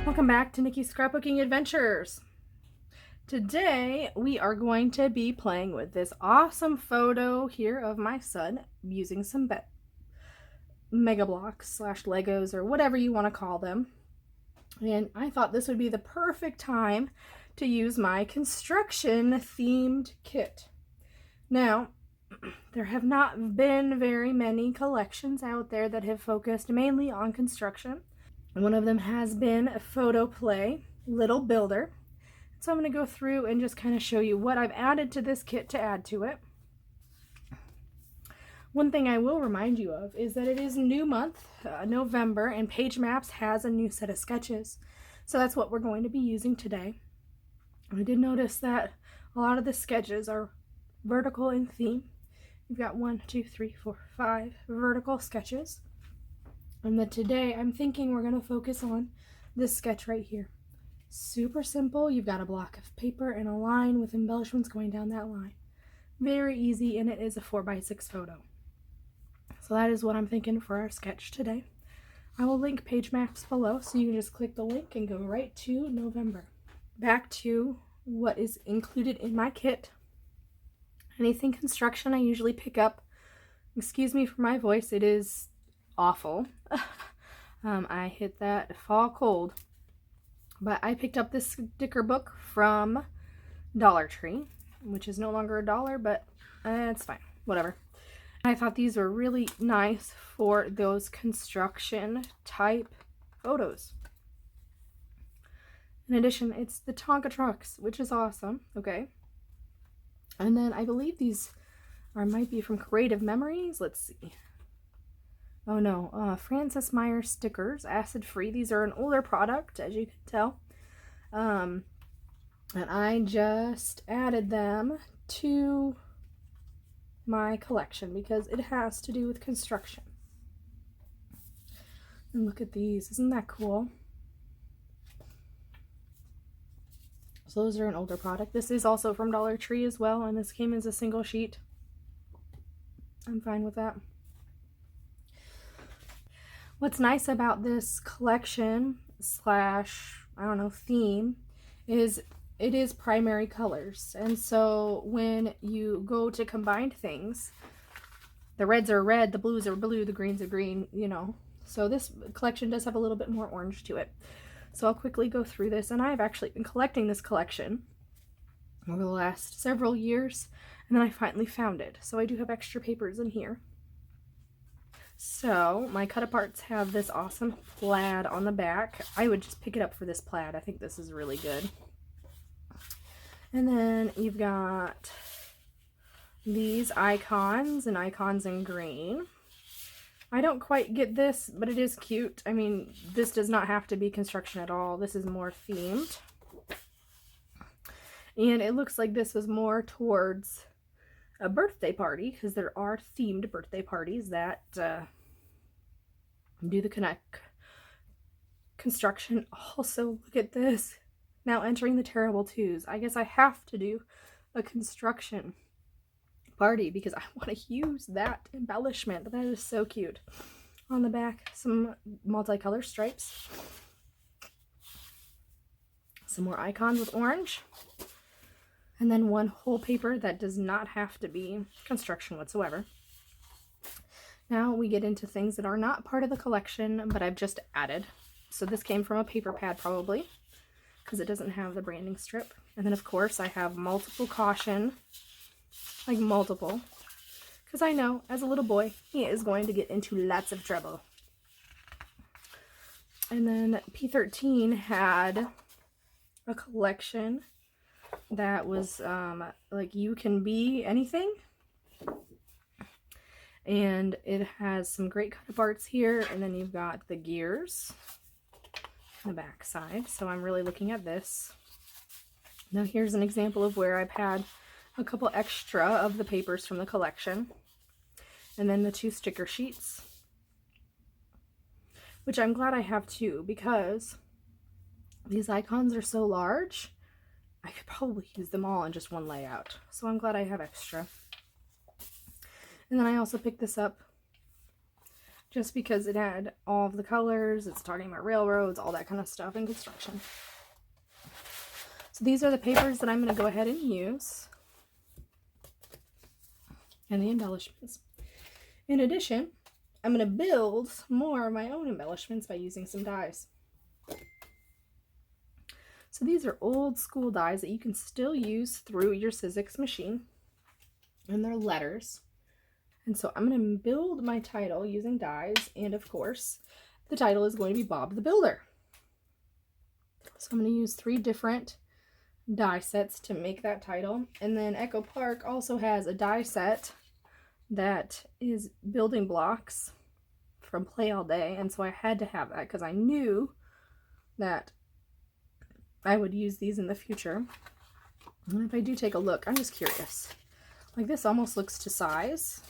Welcome back to Nikki's Scrapbooking Adventures. Today we are going to be playing with this awesome photo here of my son using some Mega Blocks / Legos or whatever you want to call them. And I thought this would be the perfect time to use my construction themed kit. Now, there have not been very many collections out there that have focused mainly on construction. One of them has been a Photo Play Little Builder. So I'm going to go through and just kind of show you what I've added to this kit to add to it. One thing I will remind you of is that it is new month, November, and Page Maps has a new set of sketches. So that's what we're going to be using today. I did notice that a lot of the sketches are vertical in theme. We've got 1, 2, 3, 4, 5 vertical sketches. And then today I'm thinking we're going to focus on this sketch right here. Super simple. You've got a block of paper and a line with embellishments going down that line. Very easy, and it is a 4x6 photo. So that is what I'm thinking for our sketch today. I will link Page Maps below so you can just click the link and go right to November. Back to what is included in my kit. Anything construction I usually pick up. Excuse me for my voice, it is awful. I hit that fall cold. But I picked up this sticker book from Dollar Tree, which is no longer $1, but it's fine, whatever. I thought these were really nice for those construction type photos. In addition, it's the Tonka trucks, which is awesome. Okay. And then I believe these might be from Creative Memories. Let's see. Oh no, Francis Meyer stickers, acid-free. These are an older product, as you can tell. And I just added them to my collection because it has to do with construction. And look at these, isn't that cool? So those are an older product. This is also from Dollar Tree as well, and this came as a single sheet. I'm fine with that. What's nice about this collection / I don't know, theme is it is primary colors. And so when you go to combine things, the reds are red, the blues are blue, the greens are green, you know. So this collection does have a little bit more orange to it. So I'll quickly go through this, and I've actually been collecting this collection over the last several years, and then I finally found it. So I do have extra papers in here. So my cut-aparts have this awesome plaid on the back. I would just pick it up for this plaid. I think this is really good. And then you've got these icons and icons in green. I don't quite get this, but it is cute. I mean, this does not have to be construction at all. This is more themed. And it looks like this was more towards a birthday party, because there are themed birthday parties that do the construction. Also, look at this. Now entering the terrible twos. I guess I have to do a construction party because I want to use that embellishment. That is so cute. On the back, some multicolor stripes. Some more icons with orange. And then one whole paper that does not have to be construction whatsoever. Now we get into things that are not part of the collection, but I've just added. So this came from a paper pad probably, because it doesn't have the branding strip. And then of course I have multiple caution, like multiple, because I know as a little boy he is going to get into lots of trouble. And then P13 had a collection that was like you can be anything, and it has some great cut-aparts here, and then you've got the gears on the back side. So I'm really looking at this. Now here's an example of where I've had a couple extra of the papers from the collection, and then the 2 sticker sheets, which I'm glad I have too, because these icons are so large I could probably use them all in just one layout. So I'm glad I have extra. And then I also picked this up just because it had all of the colors. It's talking about railroads, all that kind of stuff, and construction. So these are the papers that I'm going to go ahead and use, and the embellishments. In addition, I'm going to build more of my own embellishments by using some dies. So these are old school dies that you can still use through your Sizzix machine, and they're letters. And so I'm going to build my title using dies, and of course, the title is going to be Bob the Builder. So I'm going to use 3 different die sets to make that title. And then Echo Park also has a die set that is building blocks from Play All Day, and so I had to have that because I knew that I would use these in the future. And if I do take a look, I'm just curious. Like, this almost looks to size.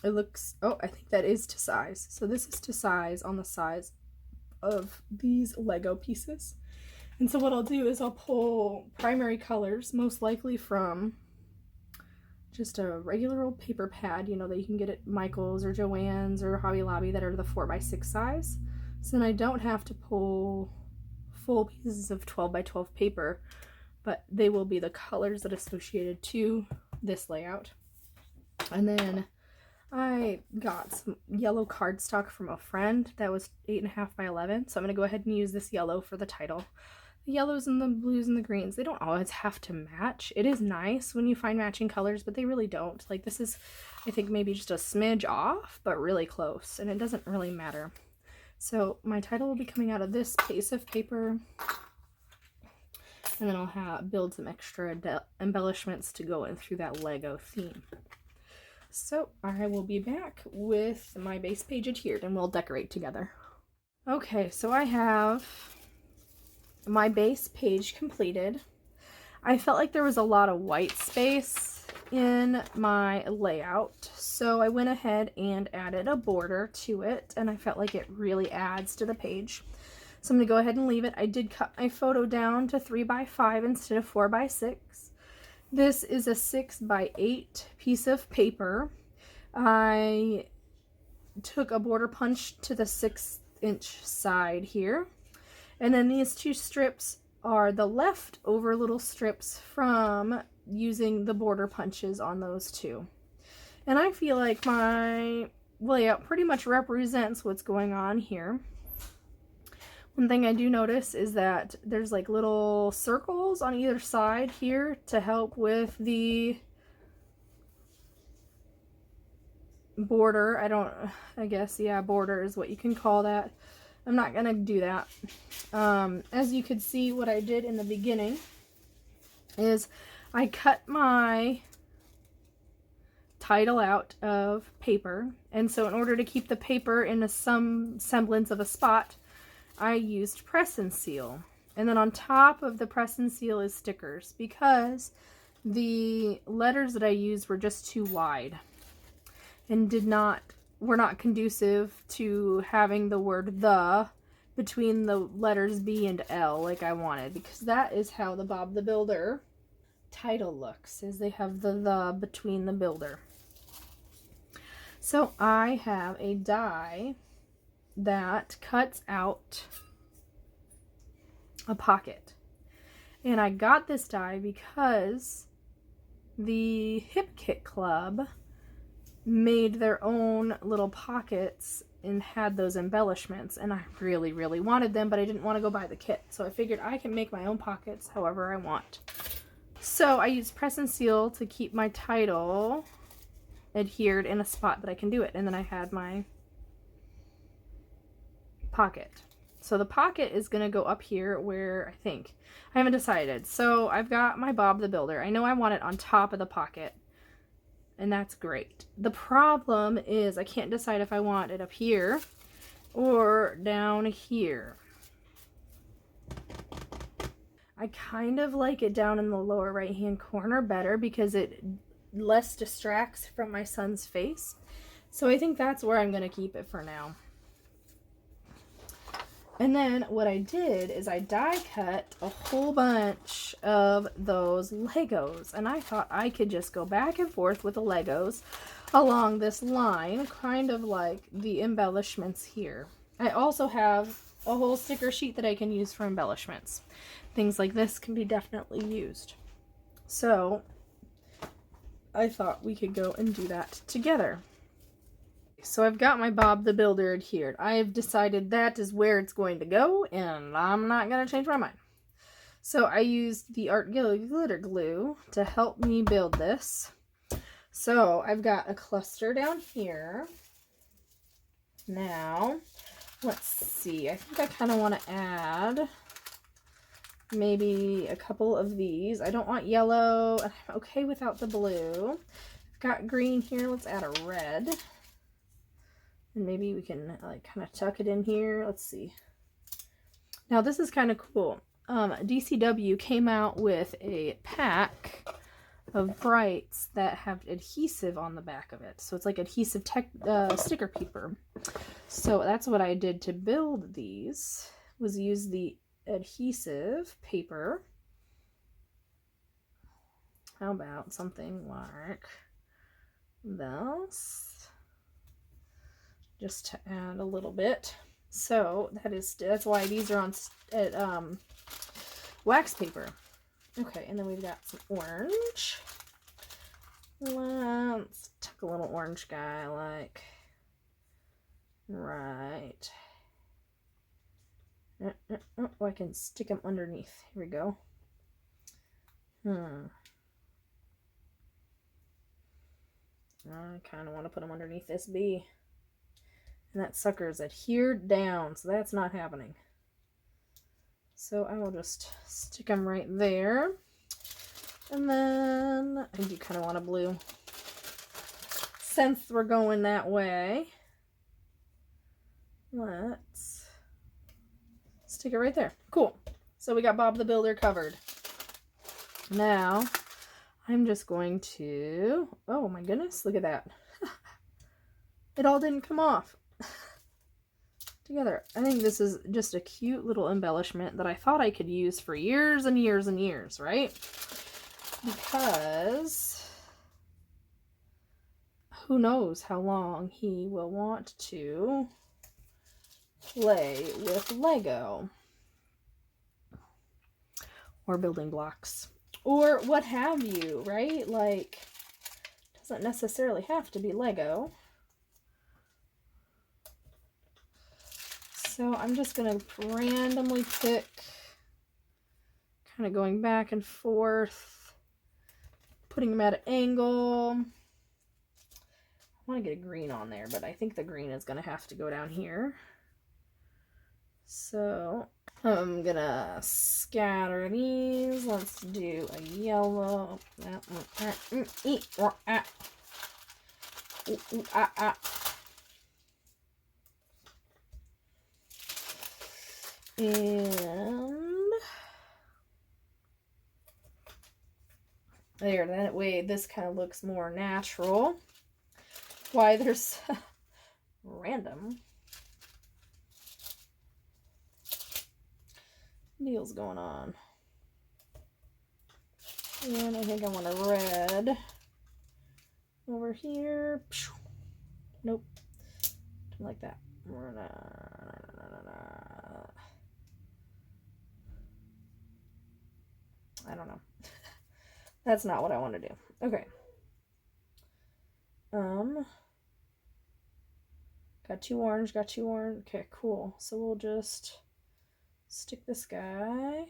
It looks, oh, I think that is to size. So this is to size on the size of these Lego pieces. And so what I'll do is I'll pull primary colors, most likely from just a regular old paper pad, you know, that you can get at Michael's or Joann's or Hobby Lobby that are the 4x6 size. So then I don't have to pull full pieces of 12x12 paper, but they will be the colors that are associated to this layout. And then I got some yellow cardstock from a friend that was 8.5 by 11. So I'm going to go ahead and use this yellow for the title. The yellows and the blues and the greens, they don't always have to match. It is nice when you find matching colors, but they really don't. Like, this is, I think, maybe just a smidge off, but really close, and it doesn't really matter. So my title will be coming out of this piece of paper, and then I'll build some extra embellishments to go in through that Lego theme. So I will be back with my base page adhered, and we'll decorate together. Okay, so I have my base page completed. I felt like there was a lot of white space in my layout, so I went ahead and added a border to it, and I felt like it really adds to the page. So I'm going to go ahead and leave it. I did cut my photo down to 3x5 instead of 4x6. This is a 6x8 piece of paper. I took a border punch to the 6-inch side here. And then these 2 strips are the leftover little strips from using the border punches on those 2. And I feel like my layout pretty much represents what's going on here. One thing I do notice is that there's like little circles on either side here to help with the border. I guess, yeah, border is what you can call that. I'm not gonna do that. As you could see, what I did in the beginning is I cut my title out of paper, and so in order to keep the paper in some semblance of a spot, I used press and seal. And then on top of the press and seal is stickers, because the letters that I used were just too wide and were not conducive to having the word "the" between the letters B and L like I wanted, because that is how the Bob the Builder title looks, is they have the between the builder. So I have a die that cuts out a pocket, and I got this die because the Hip Kit Club made their own little pockets and had those embellishments, and I really, really wanted them, but I didn't want to go buy the kit, so I figured I can make my own pockets however I want. So I used press and seal to keep my title adhered in a spot that I can do it, and then I had my pocket. So the pocket is going to go up here where I haven't decided. So I've got my Bob the Builder. I know I want it on top of the pocket, and that's great. The problem is I can't decide if I want it up here or down here. I kind of like it down in the lower right hand corner better because it less distracts from my son's face. So I think that's where I'm going to keep it for now. And then what I did is I die cut a whole bunch of those Legos, and I thought I could just go back and forth with the Legos along this line, kind of like the embellishments here. I also have a whole sticker sheet that I can use for embellishments. Things like this can be definitely used. So I thought we could go and do that together. So I've got my Bob the Builder adhered. I have decided that is where it's going to go, and I'm not going to change my mind. So I used the Art Glitter Glue to help me build this. So I've got a cluster down here. Now, let's see. I think I kind of want to add maybe a couple of these. I don't want yellow. I'm okay without the blue. I've got green here. Let's add a red. And maybe we can like kind of tuck it in here. Let's see. Now this is kind of cool. DCW came out with a pack of brights that have adhesive on the back of it. So it's like adhesive sticker paper. So that's what I did to build these, was use the adhesive paper. How about something like this? Just to add a little bit. So that's why these are on wax paper. Okay, and then we've got some orange. Let's tuck a little orange guy like right. Oh, I can stick them underneath. Here we go. I kind of want to put them underneath this bee. And that sucker's adhered down, so that's not happening. So I will just stick them right there. And then I do kind of want a blue. Since we're going that way, let's stick it right there. Cool. So we got Bob the Builder covered. Now, I'm just going to... Oh my goodness, look at that. It all didn't come off. Together. I think this is just a cute little embellishment that I thought I could use for years and years and years, right? Because who knows how long he will want to play with Lego or building blocks or what have you, right? Like, doesn't necessarily have to be Lego. So I'm just going to randomly pick, kind of going back and forth, putting them at an angle. I want to get a green on there, but I think the green is going to have to go down here. So I'm going to scatter these. Let's do a yellow. And there, that way this kind of looks more natural. Why there's random deals going on. And I think I want a red over here. Nope, don't like that. I don't know. That's not what I want to do. Okay. Got two orange, Okay, cool. So we'll just stick this guy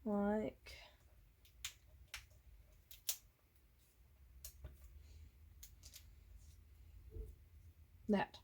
like that.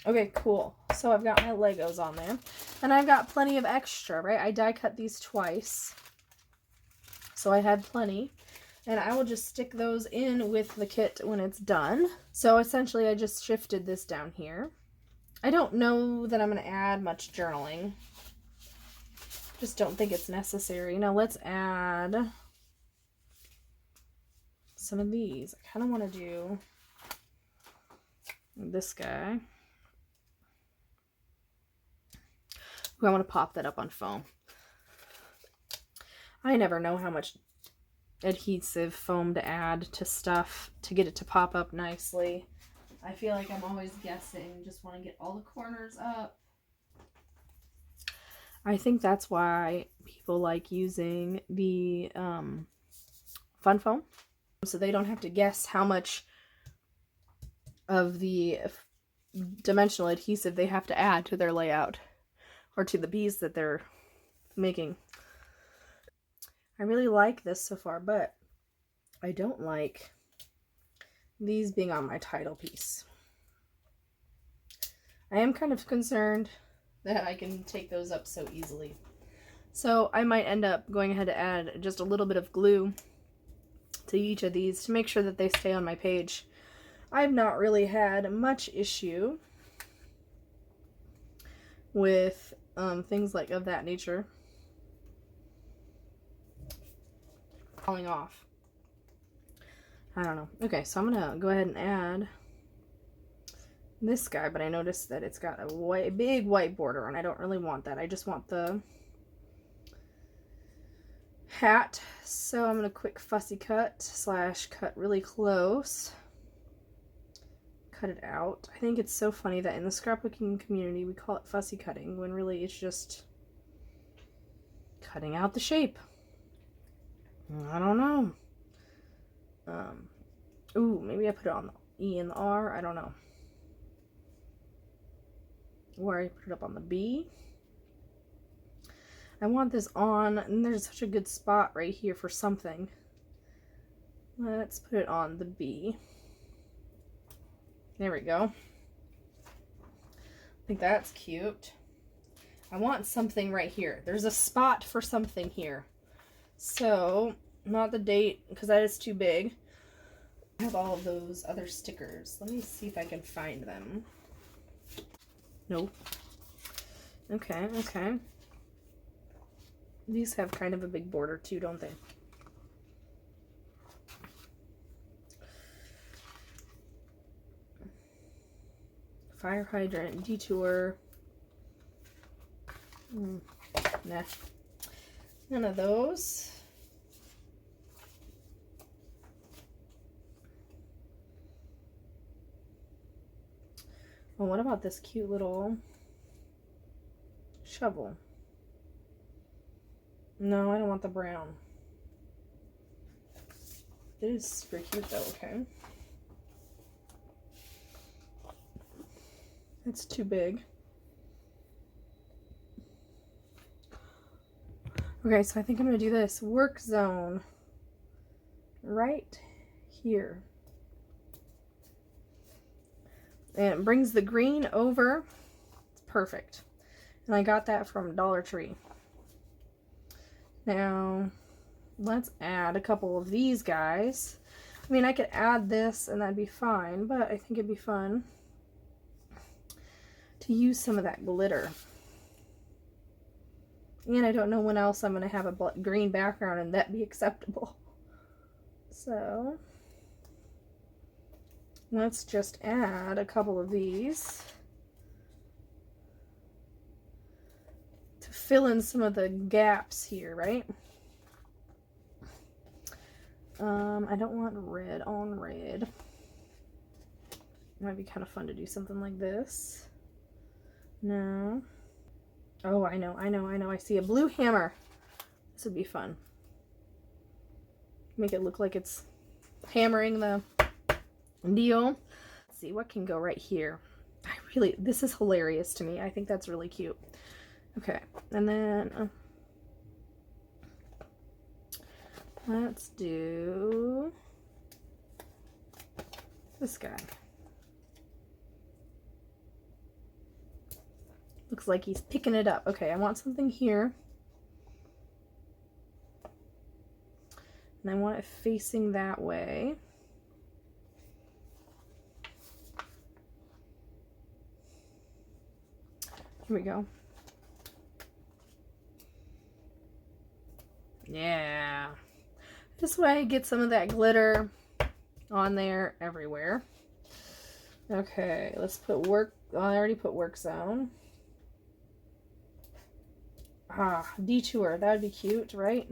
Okay, cool. So I've got my Legos on there. And I've got plenty of extra, right? I die cut these twice. So I had plenty. And I will just stick those in with the kit when it's done. So essentially I just shifted this down here. I don't know that I'm going to add much journaling. Just don't think it's necessary. Now let's add some of these. I kind of want to do this guy. I want to pop that up on foam. I never know how much adhesive foam to add to stuff to get it to pop up nicely. I feel like I'm always guessing, just want to get all the corners up. I think that's why people like using the Fun Foam, so they don't have to guess how much of the dimensional adhesive they have to add to their layout or to the bees that they're making. I really like this so far, but I don't like these being on my title piece. I am kind of concerned that I can take those up so easily. So I might end up going ahead to add just a little bit of glue to each of these to make sure that they stay on my page. I've not really had much issue with things like of that nature falling off. I don't know. Okay, so I'm gonna go ahead and add this guy, but I noticed that it's got a big white border, and I don't really want that. I just want the hat. So I'm gonna quick fussy cut / cut really close. Cut it out. I think it's so funny that in the scrapbooking community we call it fussy cutting when really it's just cutting out the shape. I don't know. Ooh, maybe I put it on the E and the R. I don't know. Or I put it up on the B. I want this on, and there's such a good spot right here for something. Let's put it on the B. There we go. I think that's cute. I want something right here. There's a spot for something here. So, not the date, because that is too big. I have all of those other stickers. Let me see if I can find them. Nope. Okay, okay. These have kind of a big border too, don't they? Fire hydrant, detour. Nah. None of those. Well, what about this cute little shovel? No, I don't want the brown. It is super cute though, okay. It's too big. Okay, so I think I'm gonna do this work zone right here. And it brings the green over. It's perfect. And I got that from Dollar Tree. Now, let's add a couple of these guys. I mean, I could add this and that'd be fine, but I think it'd be fun to use some of that glitter. And I don't know when else I'm going to have a green background and that be acceptable. So, let's just add a couple of these to fill in some of the gaps here, right? I don't want red on red. It might be kind of fun to do something like this. No. Oh, I know. I see a blue hammer. This would be fun. Make it look like it's hammering the deal. Let's see what can go right here. This is hilarious to me. I think that's really cute. Okay, and then let's do this guy. Looks like he's picking it up. Okay, I want something here. And I want it facing that way. Here we go. Yeah. This way I get some of that glitter on there everywhere. Okay, let's put work. Oh, I already put work zone. Detour. That would be cute, right?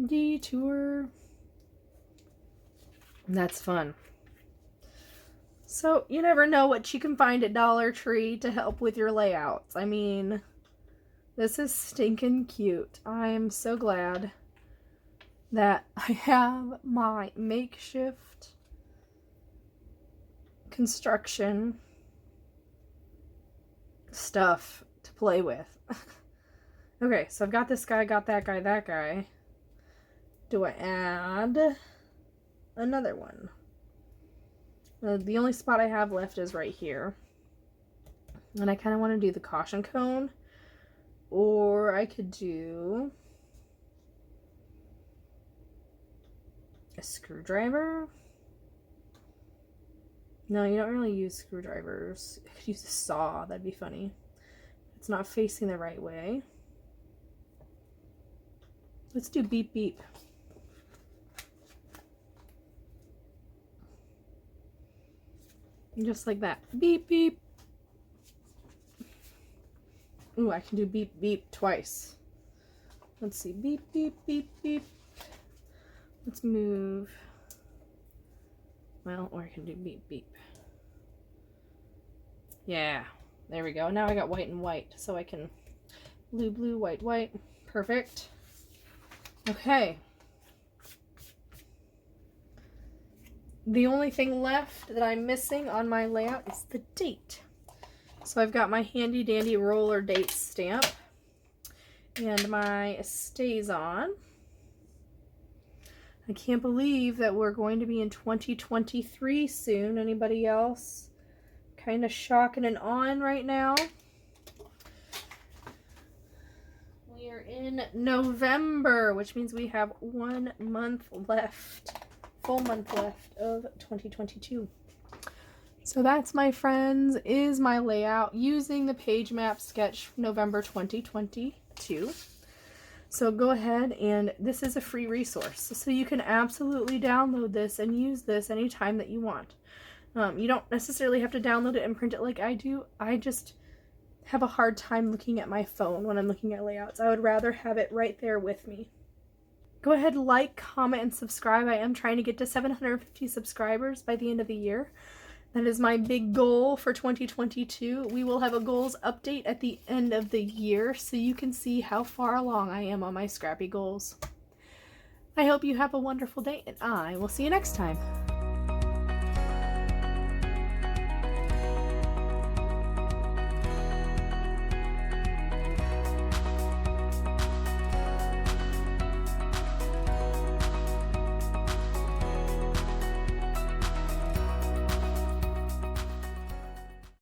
Detour. That's fun. So you never know what you can find at Dollar Tree to help with your layouts. I mean, this is stinking cute. I am so glad that I have my makeshift construction stuff to play with. Okay, so I've got this guy, got that guy, that guy. Do I add another one? The only spot I have left is right here. And I kind of want to do the caution cone. Or I could do a screwdriver. No, you don't really use screwdrivers. I could use a saw. That'd be funny. It's not facing the right way. Let's do beep beep. Just like that. Beep beep. Ooh, I can do beep beep twice. Let's see. Beep beep beep beep. Let's move. Well, or I can do beep beep. Yeah, there we go. Now I got white and white, so I can blue, blue, white, white. Perfect. Okay. The only thing left that I'm missing on my layout is the date. So I've got my handy dandy roller date stamp and my stays on. I can't believe that we're going to be in 2023 soon. Anybody else? Kind of shocking and on right now. We are in November, which means we have 1 month left. Full month left of 2022. So that's, my friends, is my layout using the page map sketch from November 2022. So go ahead, and this is a free resource. So you can absolutely download this and use this anytime that you want. You don't necessarily have to download it and print it like I do. I just have a hard time looking at my phone when I'm looking at layouts. I would rather have it right there with me. Go ahead, like, comment, and subscribe. I am trying to get to 750 subscribers by the end of the year. That is my big goal for 2022. We will have a goals update at the end of the year so you can see how far along I am on my scrappy goals. I hope you have a wonderful day, and I will see you next time.